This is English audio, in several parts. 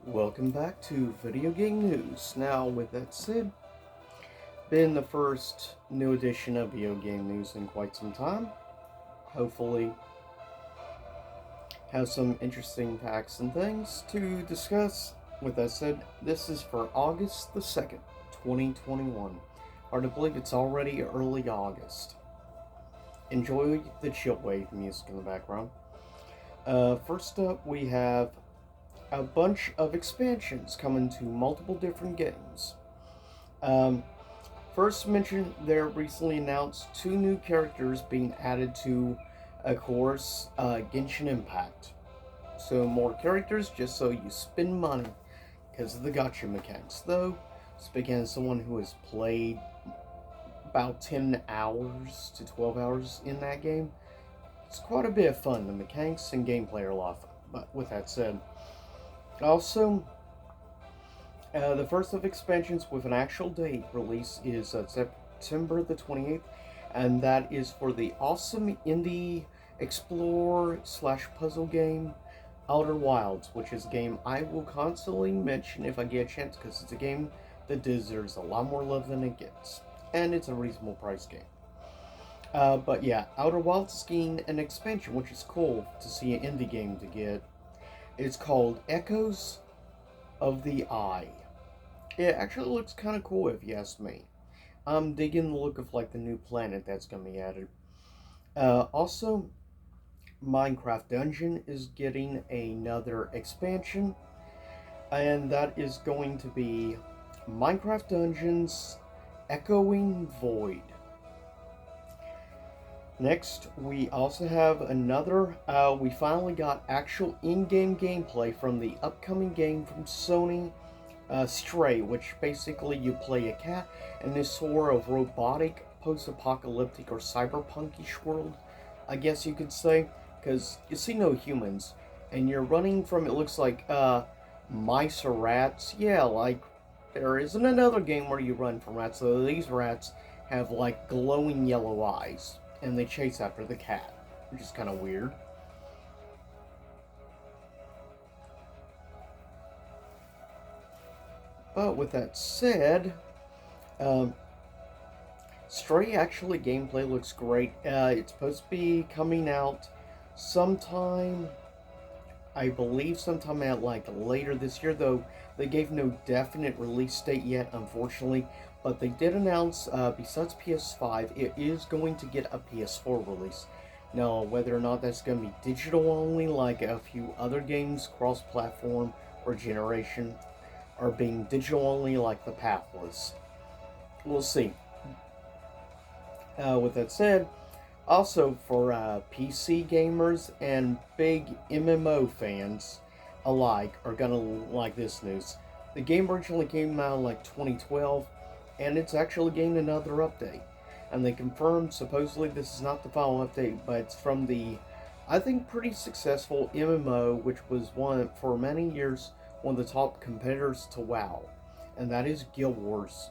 Welcome back to Video Game News. Now, with that said, been the first new edition of Video Game News in quite some time. Hopefully, have some interesting facts and things to discuss. With that said, this is for August the 2nd, 2021. Hard to believe it's already early August. Enjoy the chill wave music in the background. First up, we have a bunch of expansions coming to multiple different games. Um, First mention, there recently announced two new characters being added to, of course, Genshin Impact. So more characters just so you spend money because of the gacha mechanics. Though, speaking as someone who has played about 10 hours to 12 hours in that game, it's quite a bit of fun. The mechanics and gameplay are a lot of fun. But with that said, also, the first of expansions with an actual date release is September the 28th, and that is for the awesome indie explorer slash puzzle game Outer Wilds, which is a game I will constantly mention if I get a chance because it's a game that deserves a lot more love than it gets, and it's a reasonable price game. But yeah, Outer Wilds is getting an expansion, which is cool to see an indie game to get. It's called Echoes of the Eye. It actually looks kind of cool if you ask me. I'm digging the look of like the new planet that's going to be added. Also, Minecraft Dungeon is getting another expansion, and that is going to be Minecraft Dungeons Echoing Void. Next, we also have another. We finally got actual in-game gameplay from the upcoming game from Sony, Stray, which basically you play a cat in this sort of robotic, post-apocalyptic or cyberpunkish world, I guess you could say, because you see no humans, and you're running from, it looks like, mice or rats. Yeah, like, there isn't another game where you run from rats, so these rats have, like, glowing yellow eyes, and they chase after the cat, which is kind of weird. But with that said, um, Stray actually gameplay looks great. It's supposed to be coming out sometime, I believe sometime at like later this year, though they gave no definite release date yet, unfortunately. But they did announce, besides PS5, it is going to get a PS4 release. Now, whether or not that's going to be digital only, like a few other games, cross platform or generation, or being digital only, like The Pathless, we'll see. With that said, also for PC gamers and big MMO fans alike are gonna like this news. The game originally came out in like 2012, and it's actually getting another update. And they confirmed supposedly this is not the final update, but it's from the, I think, pretty successful MMO, which was one for many years one of the top competitors to WoW, and that is Guild Wars.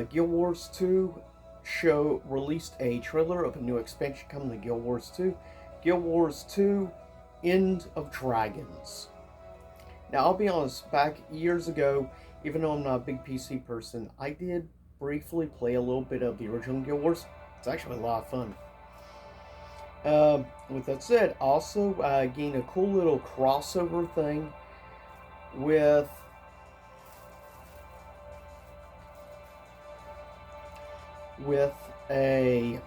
Guild Wars 2 show released a trailer of a new expansion coming to Guild Wars 2. Guild Wars 2 End of Dragons. Now, I'll be honest, back years ago, even though I'm not a big PC person, I did briefly play a little bit of the original Guild Wars. It's actually a lot of fun. With that said, also getting a cool little crossover thing with with a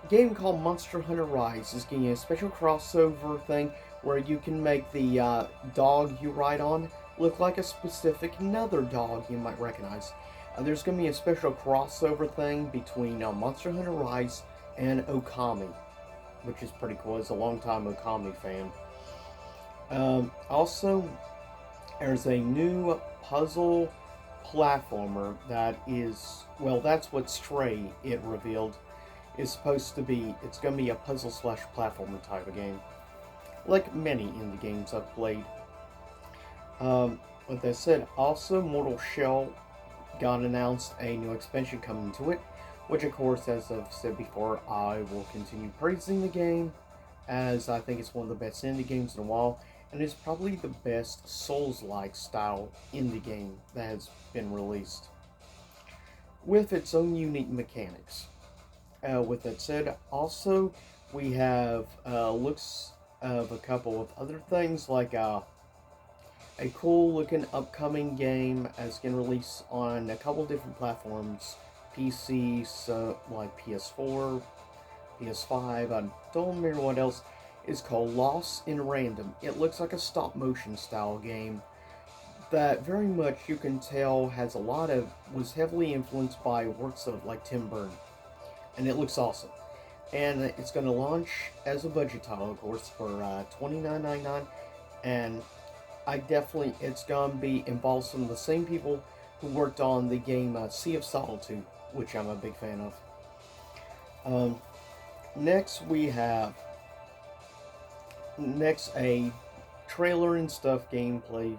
game called Monster Hunter Rise is getting a special crossover thing where you can make the dog you ride on look like a specific another dog you might recognize. There's going to be a special crossover thing between Monster Hunter Rise and Okami, which is pretty cool. As a longtime Okami fan. Also, there's a new puzzle platformer that is, well, that's what Stray, it revealed, is supposed to be. It's going to be a puzzle slash platformer type of game, like many indie games I've played. With that said, also Mortal Shell got announced a new expansion coming to it, which of course, as I've said before, I will continue praising the game, as I think it's one of the best indie games in a while, and is probably the best Souls-like style indie game that has been released, with its own unique mechanics. With that said, also we have looks of a couple of other things like a cool looking upcoming game as can release on a couple different platforms, PC, so like PS4, PS5. I don't remember what else. Is called Lost in Random. It looks like a stop motion style game that very much you can tell was heavily influenced by works of like Tim Burton, and it looks awesome. And it's going to launch as a budget title, of course, for $29.99. And it's going to be involve some of the same people who worked on the game Sea of Solitude, which I'm a big fan of. Next we have a trailer and stuff gameplay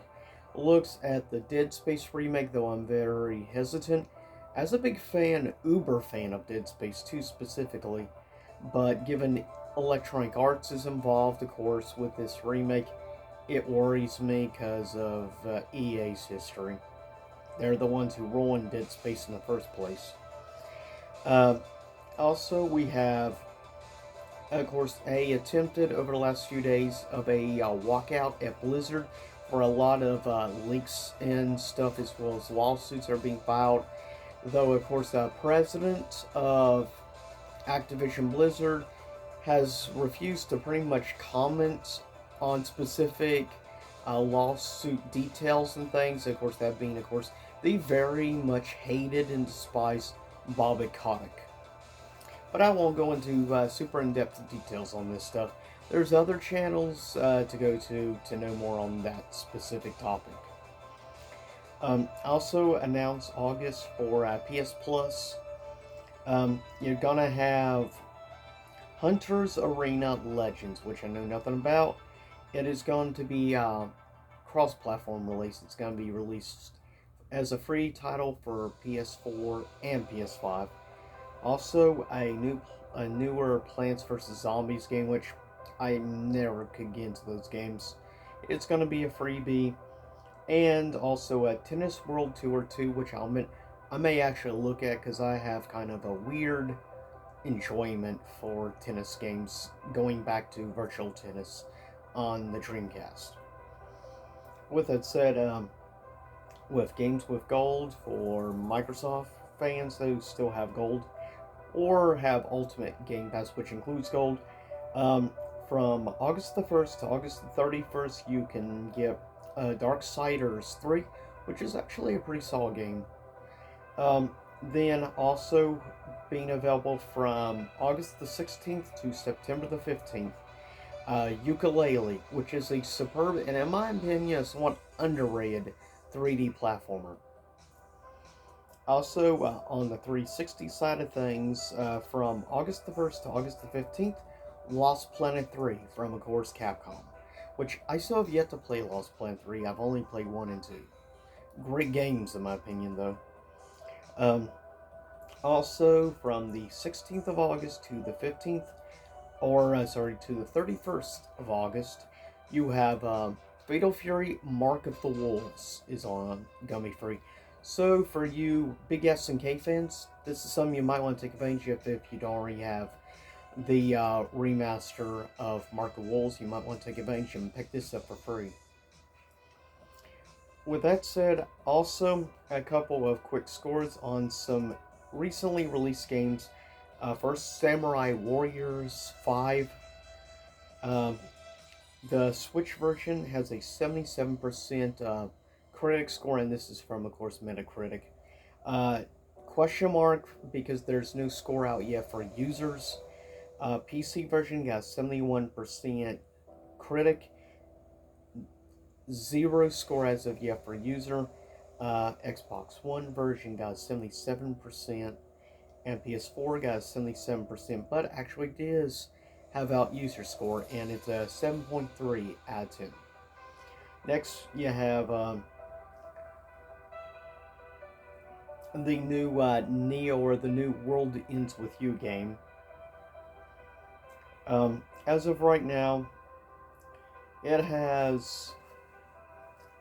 looks at the Dead Space remake, though I'm very hesitant. As a big uber fan of Dead Space 2 specifically, but given Electronic Arts is involved, of course, with this remake, it worries me because of EA's history. They're the ones who ruined Dead Space in the first place. Also, we have, of course, attempted over the last few days of a walkout at Blizzard for a lot of leaks and stuff, as well as lawsuits are being filed. Though, of course, the president of Activision Blizzard has refused to pretty much comment on specific lawsuit details and things. Of course, that being, of course, the very much hated and despised Bobby Kotick. But I won't go into super in-depth details on this stuff. There's other channels to go to know more on that specific topic. Also announced August for PS Plus. You're gonna have Hunter's Arena Legends, which I know nothing about. It is going to be cross-platform release. It's going to be released as a free title for PS4 and PS5. Also, a newer Plants vs. Zombies game, which I never could get into those games. It's going to be a freebie. And also a Tennis World Tour 2, which I may actually look at because I have kind of a weird enjoyment for tennis games going back to virtual tennis on the Dreamcast. With that said, with Games with Gold for Microsoft fans who still have Gold or have Ultimate Game Pass, which includes Gold, from August the 1st to August the 31st, you can get Darksiders 3, which is actually a pretty solid game. Then also being available from August the 16th to September the 15th, Yooka-Laylee, which is a superb and, in my opinion, a somewhat underrated 3D platformer. Also, on the 360 side of things, from August the 1st to August the 15th, Lost Planet 3 from, of course, Capcom, which I still have yet to play Lost Planet 3. I've only played 1 and 2. Great games, in my opinion, though. Also, from the 16th of August to the 15th, to the 31st of August, you have Fatal Fury Mark of the Wolves is on Gummy Free. So, for you big SNK fans, this is something you might want to take advantage of if you don't already have the remaster of Mark of Wolves. You might want to take advantage and pick this up for free. With that said, also a couple of quick scores on some recently released games. First, Samurai Warriors 5. The Switch version has a 77% critic score, and this is from, of course, Metacritic. Question mark, because there's no score out yet for users. PC version got 71% critic, 0 score as of yet for user. Xbox One version got 77%, and PS4 got 77%, but actually does have out user score, and it's a 7.3 out of 10. Next, you have the new Neo, or the new World Ends With You game. As of right now, It has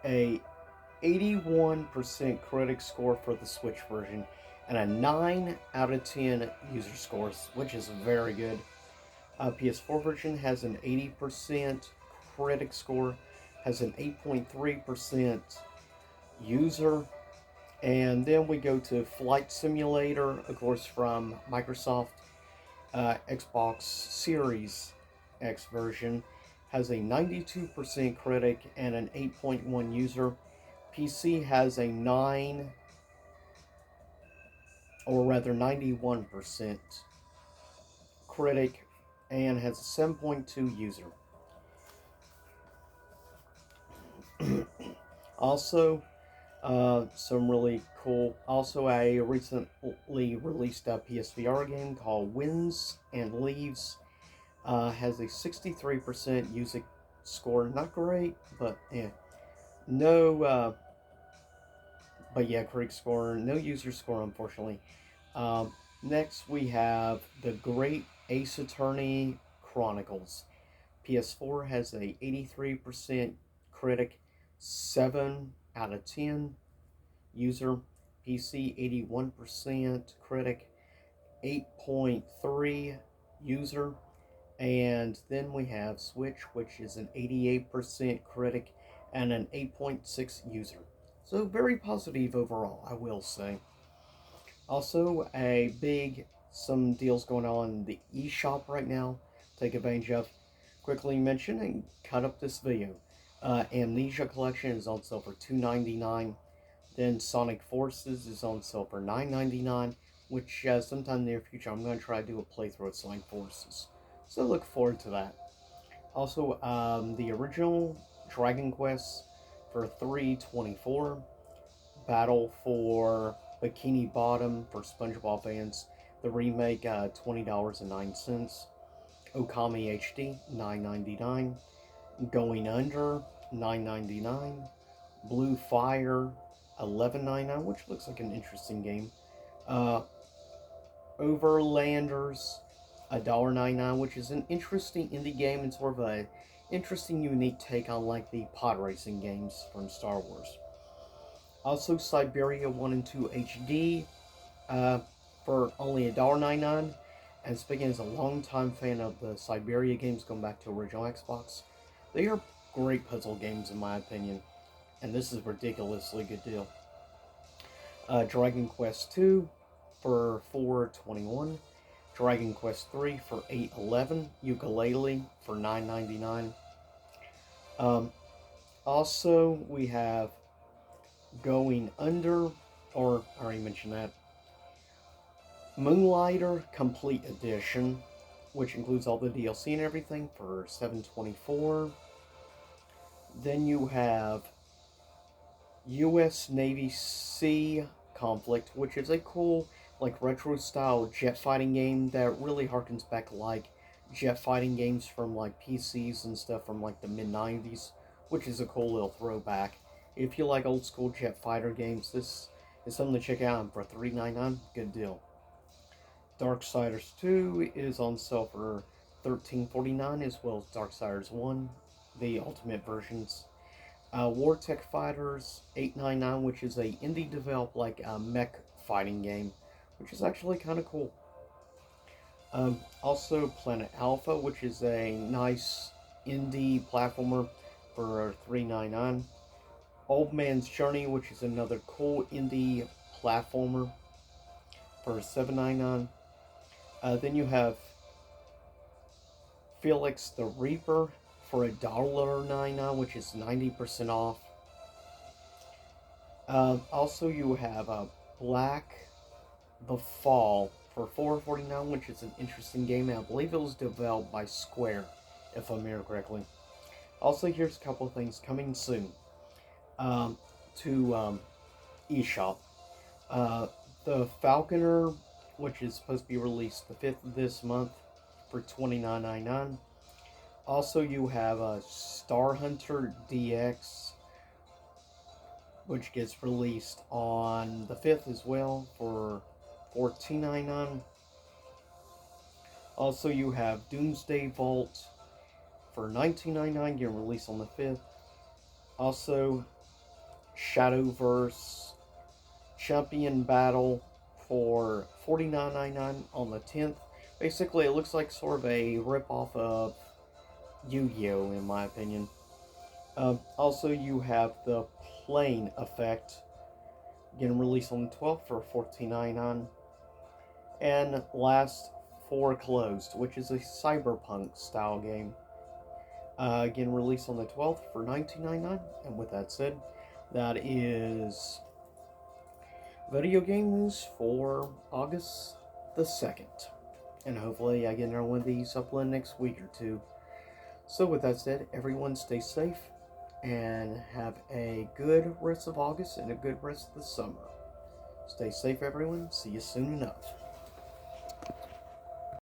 a 81% critic score for the Switch version and a 9 out of 10 user scores, which is very good. PS4 version has an 80% critic score, has an 8.3% user, and then we go to Flight Simulator, of course, from Microsoft. Xbox Series X version has a 92% critic and an 8.1 user. PC has a 9, or rather 91% critic and has a 7.2 user. Also, some really cool. Also, a recently released PSVR game called Winds and Leaves has a 63% user score. Not great, but yeah. No, but yeah, critic score. No user score, unfortunately. Next, we have The Great Ace Attorney Chronicles. PS4 has a 83% critic, 7 out of 10 user. PC 81% critic, 8.3 user. And then we have Switch, which is an 88% critic and an 8.6 user. So very positive overall, I will say. Also, some deals going on in the eShop right now. Take advantage of. Quickly mention and cut up this video. Amnesia Collection is on sale for $2.99. Then Sonic Forces is on sale for $9.99. Which sometime in the near future I'm going to try to do a playthrough of Sonic Forces. So look forward to that. Also, the original Dragon Quest for $3.24. Battle for Bikini Bottom for SpongeBob fans. The remake, $20.09. Okami HD, $9.99. Going Under, $9.99. Blue Fire, $11.99, which looks like an interesting game. Overlanders, $1.99, which is an interesting indie game and sort of a interesting, unique take on like the pod racing games from Star Wars. Also, Siberia 1 and 2 HD for only $1.99. And speaking as a longtime fan of the Siberia games going back to original Xbox, they are great puzzle games in my opinion. And this is a ridiculously good deal. Dragon Quest 2 for $4.21. Dragon Quest 3 for $8.11. Yooka-Laylee for $9.99. Also, we have Going Under, or I already mentioned that. Moonlighter Complete Edition, which includes all the DLC and everything, for $7.24. Then you have U.S. Navy Sea Conflict, which is a cool, like, retro-style jet fighting game that really harkens back, like, jet fighting games from, like, PCs and stuff from, like, the mid-90s, which is a cool little throwback. If you like old-school jet fighter games, this is something to check out for $3.99. Good deal. Darksiders 2 is on sale for $13.49, as well as Darksiders 1, the ultimate versions. Wartech Fighters $8.99, which is a indie developed like a mech fighting game, which is actually kind of cool. Also, Planet Alpha, which is a nice indie platformer for $3.99. Old Man's Journey, which is another cool indie platformer for $7.99. Then you have Felix the Reaper for $1.99, which is 90% off. Also, you have Black the Fall for $4.49, which is an interesting game, and I believe it was developed by Square, if I remember correctly. Also, here's a couple of things coming soon to eShop. The Falconer, which is supposed to be released the 5th of this month for $29.99. Also, you have Star Hunter DX, which gets released on the 5th as well for $14.99. Also, you have Doomsday Vault for $19.99, getting released on the 5th. Also, Shadowverse Champion Battle for $49.99 on the 10th. Basically, it looks like sort of a ripoff of Yu-Gi-Oh! In my opinion. Also, you have the Plane Effect getting released on the 12th for $14.99. And last, Foreclosed, which is a cyberpunk style game. Getting released on the 12th for $19.99. And with that said, that is video game news for August the 2nd. And hopefully I get another one of these uploaded next week or two. So with that said, everyone stay safe and have a good rest of August and a good rest of the summer. Stay safe, everyone. See you soon enough.